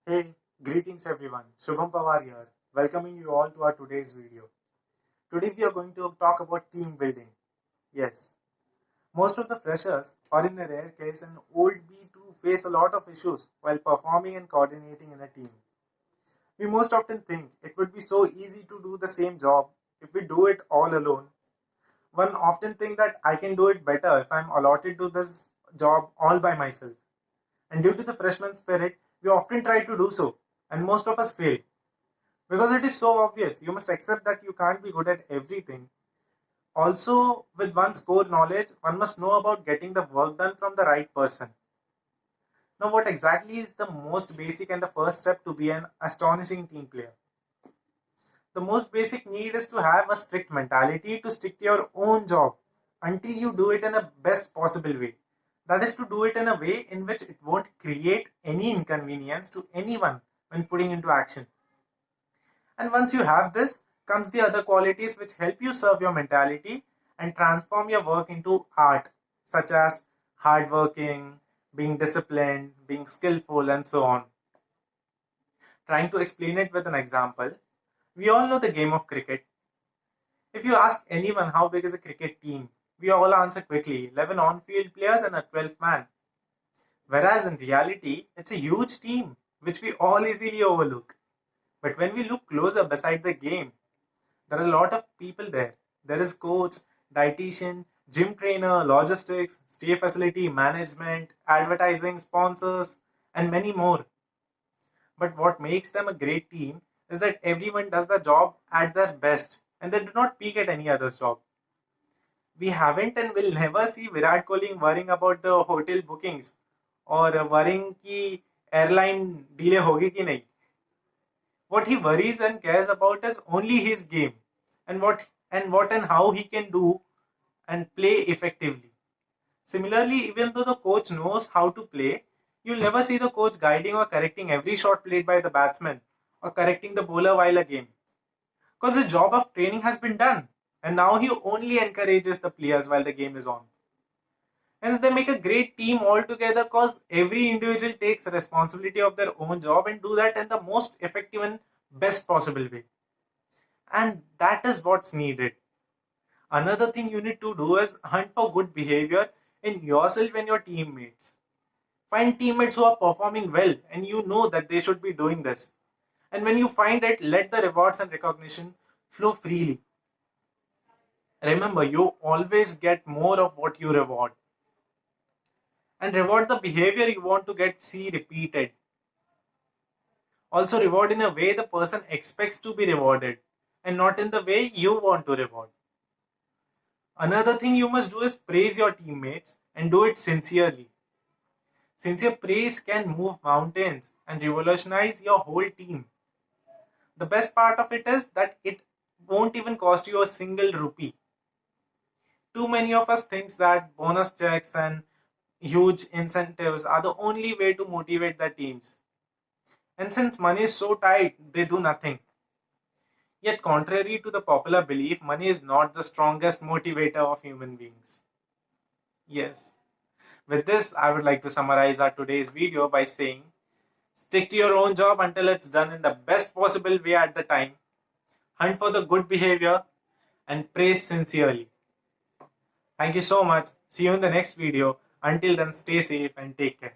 Hey, greetings everyone. Shubham Pawar here, welcoming you all to our today's video. Today we are going to talk about team building. Yes, most of the freshers, or in a rare case an old B2, face a lot of issues while performing and coordinating in a team. We most often think it would be so easy to do the same job if we do it all alone. One often think that I can do it better if I'm allotted to this job all by myself. And due to the freshman spirit, we often try to do so, and most of us fail. Because it is so obvious, you must accept that you can't be good at everything. Also, with one's core knowledge, one must know about getting the work done from the right person. Now, what exactly is the most basic and the first step to be an astonishing team player? The most basic need is to have a strict mentality to stick to your own job until you do it in a best possible way. That is to do it in a way in which it won't create any inconvenience to anyone when putting into action. And once you have this, comes the other qualities which help you serve your mentality and transform your work into art, such as hardworking, being disciplined, being skillful, and so on. Trying to explain it with an example, we all know the game of cricket. If you ask anyone how big is a cricket team, we all answer quickly 11 on field players and a 12th man. Whereas in reality, it's a huge team which we all easily overlook. But when we look closer beside the game, there are a lot of people there. There is coach, dietitian, gym trainer, logistics, stay facility, management, advertising, sponsors, and many more. But what makes them a great team is that everyone does the job at their best and they do not peek at any other's job. We haven't and will never see Virat Kohli worrying about the hotel bookings or worrying कि airline delay होगी कि नहीं. What he worries and cares about is only his game and what and how he can do and play effectively. Similarly, even though the coach knows how to play, you'll never see the coach guiding or correcting every shot played by the batsman or correcting the bowler while a game. Because his job of training has been done and now he only encourages the players while the game is on. Hence, they make a great team altogether because every individual takes responsibility of their own job and do that in the most effective and best possible way. And that is what's needed. Another thing you need to do is hunt for good behavior in yourself and your teammates. Find teammates who are performing well and you know that they should be doing this. And when you find it, let the rewards and recognition flow freely. Remember, you always get more of what you reward. And reward the behavior you want to get see repeated. Also reward in a way the person expects to be rewarded and not in the way you want to reward. Another thing you must do is praise your teammates and do it sincerely. Sincere praise can move mountains and revolutionize your whole team. The best part of it is that it won't even cost you a single rupee. Too many of us think that bonus checks and huge incentives are the only way to motivate the teams. And since money is so tight, they do nothing. Yet, contrary to the popular belief, money is not the strongest motivator of human beings. Yes. With this, I would like to summarize our today's video by saying, stick to your own job until it's done in the best possible way at the time. Hunt for the good behavior and praise sincerely. Thank you so much. See you in the next video. Until then, stay safe and take care.